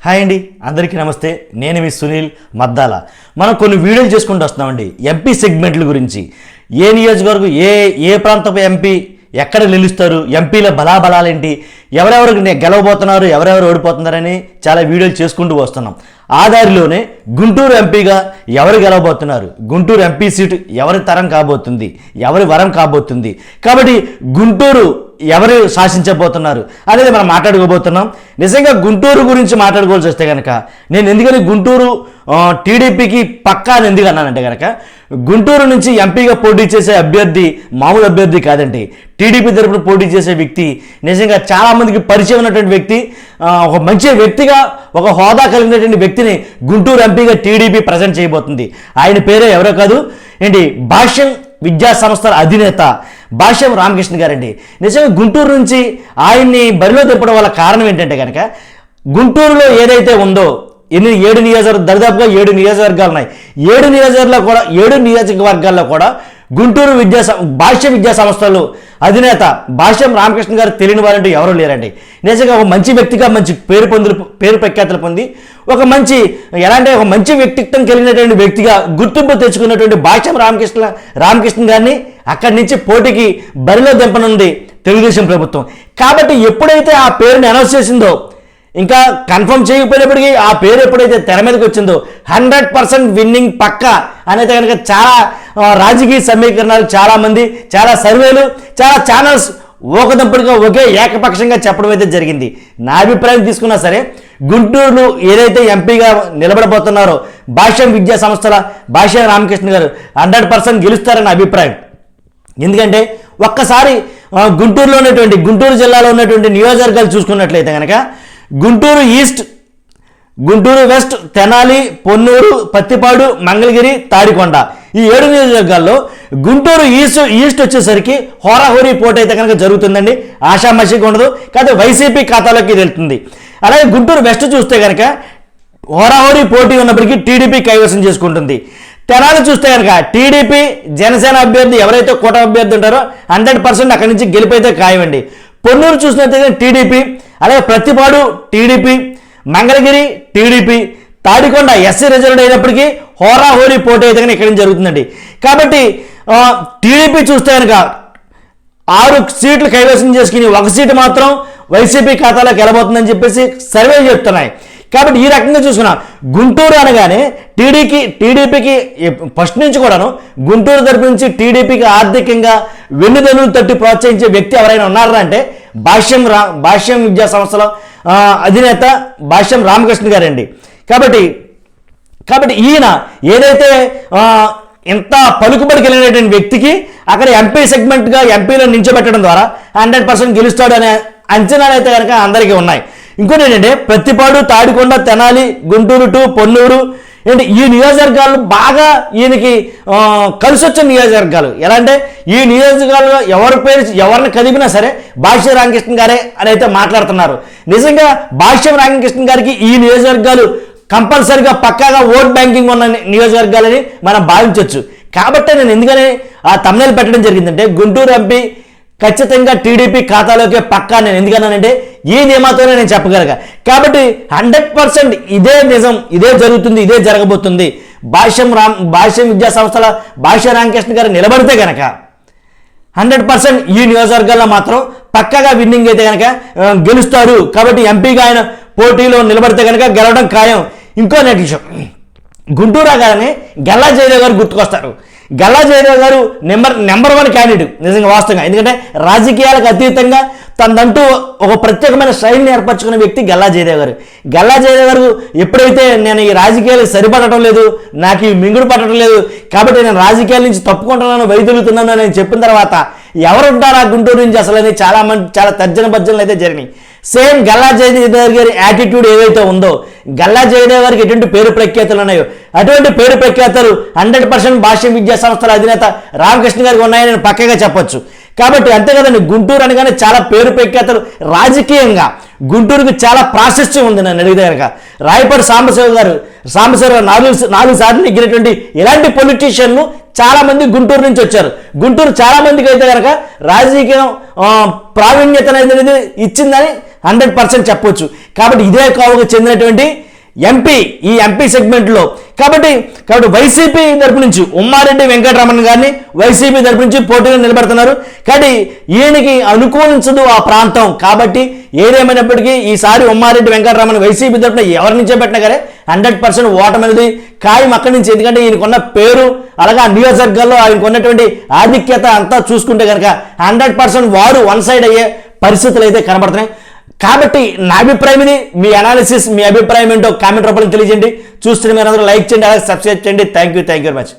Hi అండి, అందరికీ నమస్తే. నేను మీ సునీల్ మద్దాల. మనం కొన్ని వీడియోలు చేసుకుంటూ వస్తున్నామండి ఎంపీ సెగ్మెంట్ల గురించి. ఏ నియోజకవర్గం ఏ ప్రాంతపు ఎంపీ ఎక్కడ నిలుస్తారు, ఎంపీల బలాబలాలేంటి, ఎవరెవరు గెలవబోతున్నారు, ఎవరెవరు ఓడిపోతున్నారని చాలా వీడియోలు చేసుకుంటూ వస్తున్నాం. ఆ దారిలోనే గుంటూరు ఎంపీగా ఎవరు గెలవబోతున్నారు, గుంటూరు ఎంపీ సీటు ఎవరి తరం కాబోతుంది, ఎవరి వరం కాబోతుంది, కాబట్టి గుంటూరు ఎవరు శాసించబోతున్నారు అనేది మనం మాట్లాడుకోబోతున్నాం. నిజంగా గుంటూరు గురించి మాట్లాడుకోవాల్సి వస్తే కనుక నేను ఎందుకని గుంటూరు టీడీపీకి పక్కా అని ఎందుకు అన్నానంటే కనుక గుంటూరు నుంచి ఎంపీగా పోటీ చేసే అభ్యర్థి మామూలు అభ్యర్థి కాదండి. టీడీపీ తరపున పోటీ చేసే వ్యక్తి, నిజంగా చాలామందికి పరిచయం ఉన్నటువంటి వ్యక్తి, ఒక మంచి వ్యక్తిగా ఒక హోదా కలిగినటువంటి వ్యక్తిని గుంటూరు ఎంపీగా టీడీపీ ప్రజెంట్ చేయబోతుంది. ఆయన పేరే ఎవరో కాదు ఏంటి, భాష్యం విద్యా సంస్థల అధినేత భాష్యం రామకృష్ణ గారండి. నిజంగా గుంటూరు నుంచి ఆయన్ని బరిలో తిప్పడం వల్ల కారణం ఏంటంటే కనుక గుంటూరులో ఏదైతే ఉందో దాదాపుగా 7 నియోజకవర్గాలు ఉన్నాయి. 7 నియోజకవర్గాల్లో కూడా గుంటూరు భాష్య విద్యా సంస్థలు అధినేత భాష్యం రామకృష్ణ గారు తెలియని వారంటే ఎవరూ లేరండి. నిజంగా ఒక మంచి వ్యక్తిగా మంచి పేరు ప్రఖ్యాతులు పొంది ఒక మంచి వ్యక్తిత్వం కలిగినటువంటి వ్యక్తిగా గుర్తింపు తెచ్చుకున్నటువంటి భాష్యం రామకృష్ణ గారిని అక్కడి నుంచి పోటీకి బరిలో దింపనుంది తెలుగుదేశం ప్రభుత్వం. కాబట్టి ఎప్పుడైతే ఆ పేరుని అనౌన్స్ చేసిందో, ఇంకా కన్ఫర్మ్ చేయకపోయినప్పటికీ ఆ పేరు ఎప్పుడైతే తెర మీదకి వచ్చిందో 100% విన్నింగ్ పక్కా అనేది కనుక చాలా రాజకీయ సమీకరణాలు, చాలామంది, చాలా సర్వేలు, చాలా ఛానల్స్ ఒకదంపుడుగా ఒకే ఏకపక్షంగా చెప్పడం అయితే జరిగింది. నా అభిప్రాయం తీసుకున్నా సరే గుంటూరులో ఏదైతే ఎంపీగా నిలబడబోతున్నారో భాష్యం విద్యా సంస్థల భాష్యం రామకృష్ణ గారు 100% గెలుస్తారన్న అభిప్రాయం. ఎందుకంటే ఒక్కసారి గుంటూరు జిల్లాలో ఉన్నటువంటి నియోజకవర్గాలు చూసుకున్నట్లయితే కనుక గుంటూరు ఈస్ట్, గుంటూరు వెస్ట్, తెనాలి, పొన్నూరు, పత్తిపాడు, మంగళగిరి, తాడికొండ, ఈ 7 నియోజకవర్గాల్లో గుంటూరు ఈస్ట్ వచ్చేసరికి హోరాహోరీ పోటీ అయితే కనుక జరుగుతుందండి. ఆషామాషిగా ఉండదు, కాదు వైసీపీ ఖాతాలోకి వెళ్తుంది. అలాగే గుంటూరు వెస్ట్ చూస్తే కనుక హోరాహోరీ పోటీ ఉన్నప్పటికీ టీడీపీ కైవసం చేసుకుంటుంది. తెనాలి చూస్తే కనుక టీడీపీ జనసేన అభ్యర్థి ఎవరైతే కూటమి అభ్యర్థి ఉంటారో 100% అక్కడి నుంచి గెలిపైతే ఖాయమండి. పొన్నూరు చూసినట్లయితే టీడీపీ, అలాగే Prathipadu TDP, Mangalagiri TDP, Tadikonda SC reserved అయినప్పటికీ హోరాహోరీ పోటీ అయితే కనుక ఇక్కడ జరుగుతుందండి. కాబట్టి టీడీపీ చూస్తే కనుక 6 సీట్లు కైవసం చేసుకుని 1 సీటు మాత్రం వైసీపీ ఖాతాలోకి వెళ్ళబోతుందని చెప్పేసి సర్వే చెప్తున్నాయి. కాబట్టి ఈ రకంగా చూసుకున్నా గుంటూరు అనగానే టీడీపీకి ఫస్ట్ నుంచి కూడాను గుంటూరు తరపు నుంచి టీడీపీకి ఆర్థికంగా వెన్నుదన్నులు తట్టి ప్రోత్సహించే వ్యక్తి ఎవరైనా ఉన్నారా అంటే భాష్యం విద్యా సంస్థల అధినేత భాష్యం రామకృష్ణ గారండి. కాబట్టి ఈయన ఏదైతే ఇంత పలుకుబడి కలిగినటువంటి వ్యక్తికి అక్కడ ఎంపీ సెగ్మెంట్గా ఎంపీలో నించోబెట్టడం ద్వారా 100% గెలుస్తాడు అనే అంచనాలు అయితే కనుక అందరికీ ఉన్నాయి. ఇంకోటి ఏంటంటే ప్రతిపాడు, తాడికొండ, తెనాలి, గుంటూరు టు పొన్నూరు ఏంటి ఈ నియోజకవర్గాలు బాగా ఈయనకి కలిసి వచ్చిన నియోజకవర్గాలు. ఎలా అంటే ఈ నియోజకవర్గాల్లో ఎవరిని కదిపినా సరే భాష్యం రామకృష్ణ గారే అని అయితే మాట్లాడుతున్నారు. నిజంగా భాష్యం రామకృష్ణ గారికి ఈ నియోజకవర్గాలు కంపల్సరిగా పక్కాగా ఓట్ బ్యాంకింగ్ ఉన్న నియోజకవర్గాలని మనం భావించవచ్చు. కాబట్టి నేను ఎందుకని ఆ తమ్నెల్ పెట్టడం జరిగిందంటే గుంటూరు ఎంపీ ఖచ్చితంగా టీడీపీ ఖాతాలోకే పక్కా. నేను ఎందుకన్నానంటే ఈ నియమాతోనే నేను చెప్పగలిగా. కాబట్టి 100% ఇదే నిజం, ఇదే జరుగుతుంది, ఇదే జరగబోతుంది. భాష్యం విద్యా సంస్థల భాష్యం రామకృష్ణ గారు నిలబడితే కనుక 100% ఈ నియోజకవర్గాల్లో మాత్రం పక్కగా విన్నింగ్ అయితే కనుక గెలుస్తారు. కాబట్టి ఎంపీగా ఆయన పోటీలో నిలబడితే కనుక గెలవడం ఖాయం. ఇంకో విషయం, గుంటూరు రాగానే గల్లా జయదేవ్ గారు గుర్తుకొస్తారు. గల్లా జయదేవ్ గారు నెంబర్ 1 క్యాండిడేట్ నిజంగా వాస్తవంగా. ఎందుకంటే రాజకీయాలకు అతీతంగా తనదంటూ ఒక ప్రత్యేకమైన శైలిని ఏర్పరచుకున్న వ్యక్తి గల్లా జయదేవ్ గారు. ఎప్పుడైతే నేను ఈ రాజకీయాలకు సరిపడటం లేదు, నాకు ఈ మింగుడు పట్టడం లేదు, కాబట్టి నేను రాజకీయాల నుంచి తప్పుకుంటున్నాను, వైదొలుగుతున్నాను అని చెప్పిన తర్వాత ఎవరుంటారా గుంటూరు నుంచి అసలు అని చాలా తర్జన భర్జనలు అయితే జరిగినాయి. సేమ్ గల్లా జయదేవ్ గారి యాటిట్యూడ్ ఏదైతే ఉందో, గల్లా జయదేవ్ గారికి ఎటువంటి పేరు ప్రఖ్యాతులు ఉన్నాయో అటువంటి పేరు ప్రఖ్యాతులు 100% భాష్యం విద్యా సంస్థల అధినేత రామకృష్ణ గారికి ఉన్నాయని నేను పక్కగా చెప్పొచ్చు. కాబట్టి అంతే కదండి, గుంటూరు అనగానే చాలా పేరు ప్రఖ్యాతలు రాజకీయంగా గుంటూరుకి చాలా ప్రాశస్త్యం ఉంది. నన్ను అడిగితే కనుక రాయపాటి సాంబశివరావు నాలుగు సార్లు నెగ్గినటువంటి ఇలాంటి పొలిటీషియన్లు చాలా మంది గుంటూరు నుంచి వచ్చారు. గుంటూరు చాలా మందికి అయితే కనుక రాజకీయం ప్రావీణ్యత అనేది ఇచ్చిందని 100% చెప్పొచ్చు. కాబట్టి ఇదే కోవకు చెందినటువంటి ఎంపీ ఈ ఎంపీ సెగ్మెంట్లో కాబట్టి వైసీపీ తరపు నుంచి ఉమ్మారెడ్డి వెంకటరమణ గారిని వైసీపీ తరపు నుంచి పోటీలో నిలబెడుతున్నారు. కాబట్టి ఈయనకి అనుకూలించదు ఆ ప్రాంతం. కాబట్టి ఏదేమైనప్పటికీ ఈసారి ఉమ్మారెడ్డి వెంకటరమణ వైసీపీ తరపున ఎవరి నుంచే పెట్టినా కానీ 100% ఓటమి అనేది ఖాయం అక్కడి నుంచి. ఎందుకంటే ఈయనకున్న పేరు అలాగే ఆ నియోజకవర్గాల్లో ఆయనకున్నటువంటి ఆధిక్యత అంతా చూసుకుంటే కనుక 100% వారు వన్ సైడ్ అయ్యే పరిస్థితులు అయితే కనబడుతున్నాయి. కాబట్టి నా అభిప్రాయం ఇది. మీ అనాలిసిస్, మీ అభిప్రాయం ఏంటో కామెంట్ రూపంలో తెలియజేయండి. చూస్తున్న మీరు అందరూ లైక్ చేయండి, అలాగే సబ్స్క్రైబ్ చేయండి. Thank you very much.